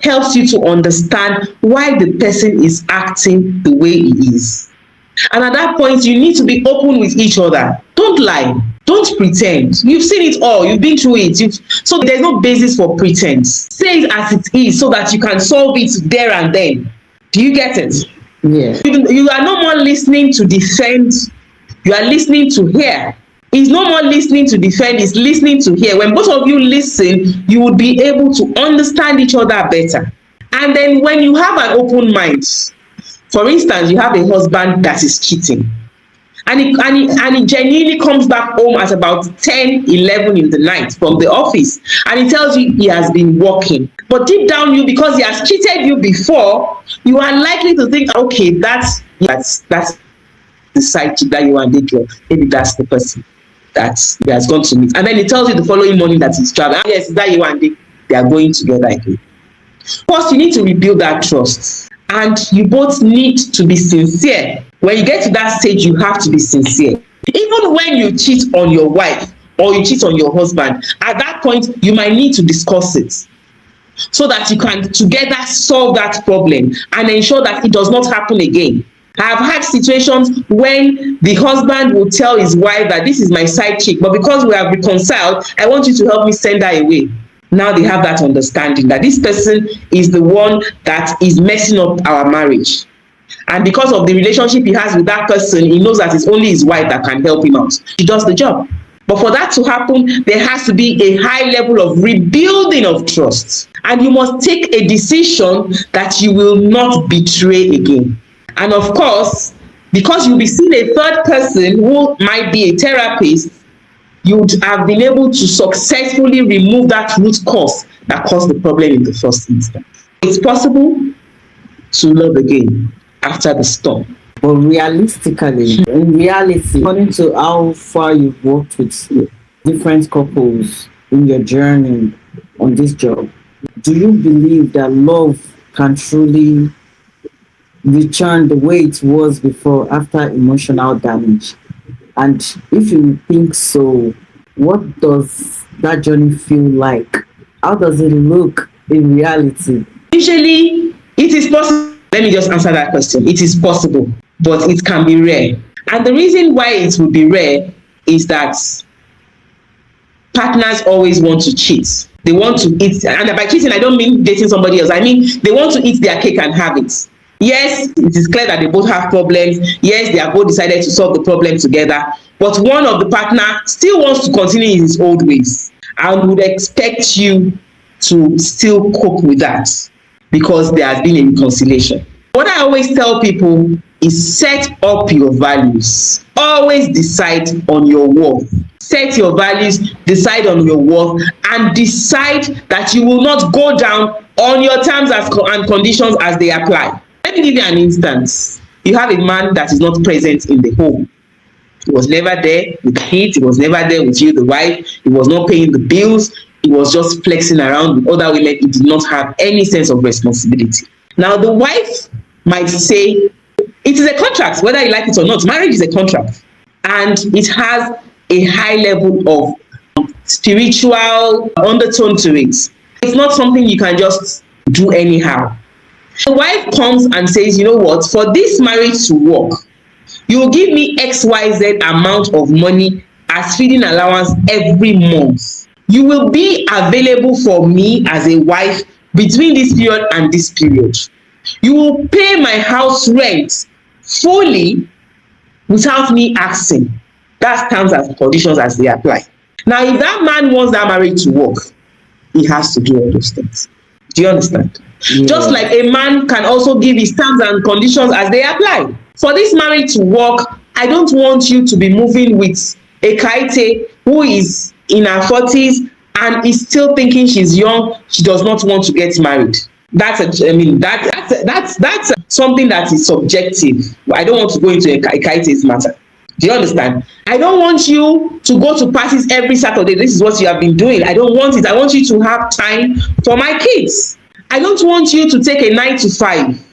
helps you to understand why the person is acting the way he is. And at that point, you need to be open with each other. Don't lie. Don't pretend. You've seen it all. You've been through it. So there's no basis for pretense. Say it as it is so that you can solve it there and then. Do you get it? Yeah. You are no more listening to defend. You are listening to hear. It's no more listening to defend. It's listening to hear. When both of you listen, you would be able to understand each other better. And then when you have an open mind, for instance, you have a husband that is cheating. And he genuinely comes back home at about 10, 11 in the night from the office. And he tells you he has been working. But deep down you, because he has cheated you before, you are likely to think, okay, that's the side chick that you want to date. Maybe that's the person that he has gone to meet. And then he tells you the following morning that he's traveling. Yes, that you want to date. They are going together again. First, you need to rebuild that trust. And you both need to be sincere. When you get to that stage, you have to be sincere. Even when you cheat on your wife or you cheat on your husband, at that point, you might need to discuss it so that you can together solve that problem and ensure that it does not happen again. I have had situations when the husband will tell his wife that this is my side chick, but because we have reconciled, I want you to help me send her away. Now they have that understanding that this person is the one that is messing up our marriage. And because of the relationship he has with that person, he knows that it's only his wife that can help him out. She does the job. But for that to happen, there has to be a high level of rebuilding of trust. And you must take a decision that you will not betray again. And of course, because you'll be seeing a third person who might be a therapist, you would have been able to successfully remove that root cause that caused the problem in the first instance. It's possible to love again after the storm. But realistically, in reality, according to how far you've worked with different couples in your journey on this job, do you believe that love can truly return the way it was before after emotional damage? And if you think so, what does that journey feel like? How does it look in reality? Usually, it is possible. Let me just answer that question. It is possible, but it can be rare. And the reason why it will be rare is that partners always want to cheat. They want to eat, and by cheating, I don't mean dating somebody else. I mean, they want to eat their cake and have it. Yes, it is clear that they both have problems. Yes, they have both decided to solve the problem together. But one of the partner still wants to continue in his old ways and would expect you to still cope with that because there has been a reconciliation. What I always tell people is set up your values. Always decide on your worth. Set your values, decide on your worth, and decide that you will not go down on your terms and conditions as they apply. Let me give you an instance. You have a man that is not present in the home. He was never there with kids. He was never there with you, the wife. He was not paying the bills. He was just flexing around with other women. He did not have any sense of responsibility. Now, the wife might say, it is a contract, whether you like it or not. Marriage is a contract. And it has a high level of spiritual undertone to it. It's not something you can just do anyhow. The wife comes and says, you know what, for this marriage to work, you will give me XYZ amount of money as feeding allowance every month. You will be available for me as a wife between this period and this period. You will pay my house rent fully without me asking. That's terms and conditions as they apply. Now, if that man wants that marriage to work, he has to do all those things. Do you understand? Yeah. Just like a man can also give his terms and conditions as they apply. For this marriage to work, I don't want you to be moving with a kaite who is in her 40s and is still thinking she's young. She does not want to get married. That's something that is subjective. I don't want to go into a kaite's matter. Do you understand? I don't want you to go to parties every Saturday. This is what you have been doing. I don't want it. I want you to have time for my kids. I don't want you to take a 9 to 5.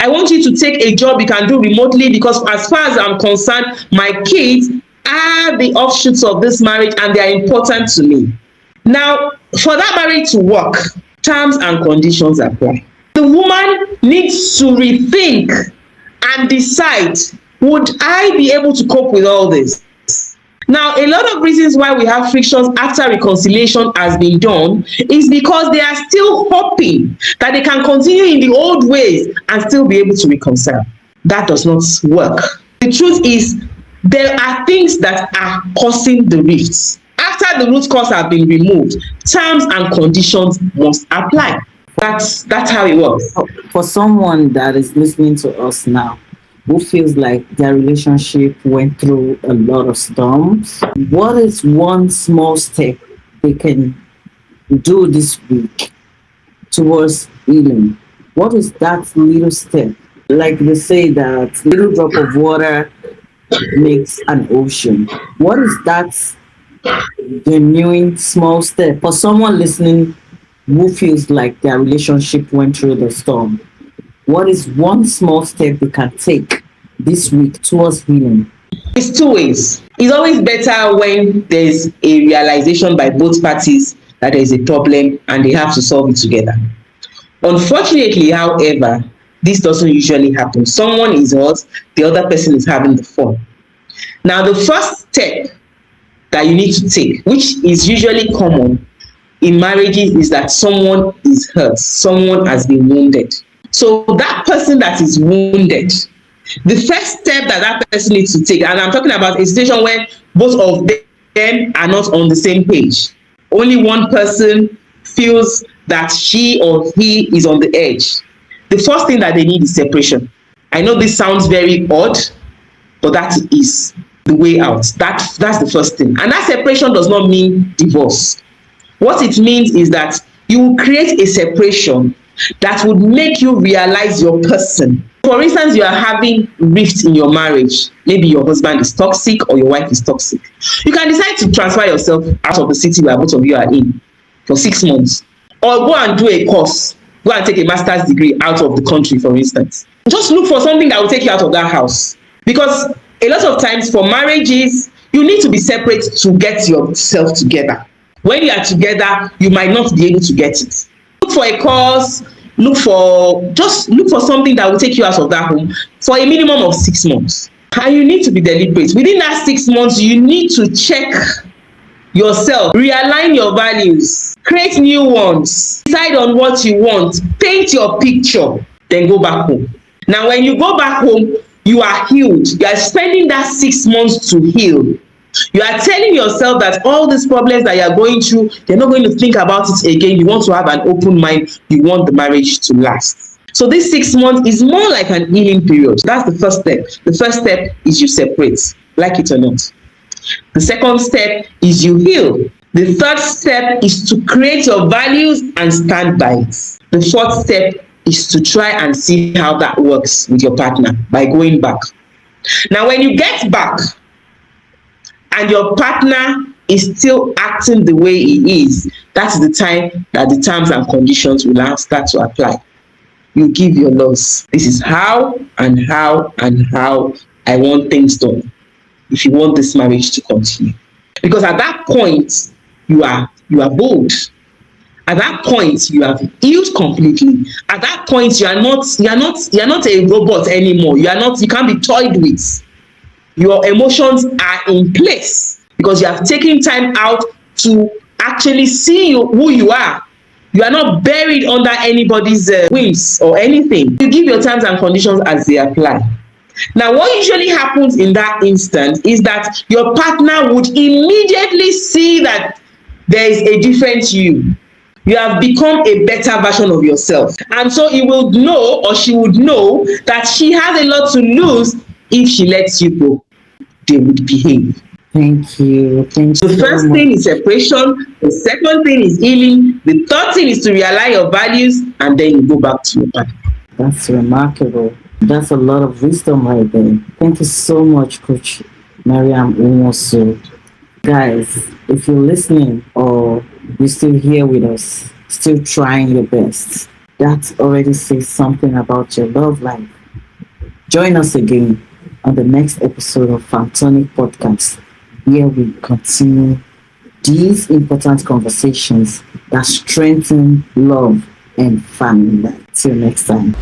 I want you to take a job you can do remotely, because as far as I'm concerned, my kids are the offshoots of this marriage and they are important to me. Now, for that marriage to work, terms and conditions apply. The woman needs to rethink and decide, would I be able to cope with all this? Now, a lot of reasons why we have frictions after reconciliation has been done is because they are still hoping that they can continue in the old ways and still be able to reconcile. That does not work. The truth is, there are things that are causing the rifts. After the root cause have been removed, terms and conditions must apply. That's how it works. For someone that is listening to us now, who feels like their relationship went through a lot of storms, what is one small step they can do this week towards healing? What is that little step? Like they say that little drop of water makes an ocean. What is that genuine small step for someone listening who feels like their relationship went through the storm? What is one small step they can take this week towards healing? It's two ways. It's always better when there's a realization by both parties that there is a problem and they have to solve it together. Unfortunately, however, this doesn't usually happen. Someone is hurt, the other person is having the fun. Now, the first step that you need to take, which is usually common in marriages, is that someone is hurt, someone has been wounded. So that person that is wounded, the first step that person needs to take, and I'm talking about a situation where both of them are not on the same page. Only one person feels that she or he is on the edge. The first thing that they need is separation. I know this sounds very odd, but that is the way out. That's the first thing. And that separation does not mean divorce. What it means is that you will create a separation that would make you realize your person. For instance, you are having rifts in your marriage. Maybe your husband is toxic or your wife is toxic. You can decide to transfer yourself out of the city where both of you are in for 6 months. Or go and do a course. Go and take a master's degree out of the country, for instance. Just look for something that will take you out of that house. Because a lot of times for marriages, you need to be separate to get yourself together. When you are together, you might not be able to get it. Look for a course, look for something that will take you out of that home for a minimum of 6 months. And you need to be deliberate. Within that 6 months, you need to check yourself, realign your values, create new ones, decide on what you want, paint your picture, then go back home. Now, when you go back home, you are healed. You are spending that 6 months to heal. You are telling yourself that all these problems that you are going through, you're not going to think about it again. You want to have an open mind. You want the marriage to last. So this 6 months is more like an healing period. That's the first step. The first step is you separate, like it or not. The second step is you heal. The third step is to create your values and stand by it. The fourth step is to try and see how that works with your partner by going back. Now, when you get back and your partner is still acting the way he is, that's the time that the terms and conditions will now start to apply. You give your laws. This is how and how and how I want things done if you want this marriage to continue. Because at that point, you are bold. At that point, you have healed completely. At that point, you are not a robot anymore. You can't be toyed with. Your emotions are in place because you have taken time out to actually see who you are. You are not buried under anybody's whims or anything. You give your terms and conditions as they apply. Now, what usually happens in that instance is that your partner would immediately see that there is a different you. You have become a better version of yourself. And so he will know, or she would know, that she has a lot to lose if she lets you go. They would behave. Thank you. The first thing is separation. The second thing is healing. The third thing is to realign your values, and then you go back to your partner. That's remarkable. That's a lot of wisdom right there. Thank you so much, Coach Mariam Nwosu. Guys, if you're listening or you're still here with us, still trying your best, that already says something about your love life. Join us again on the next episode of Famtonic Podcast, where we continue these important conversations that strengthen love and family. Till next time.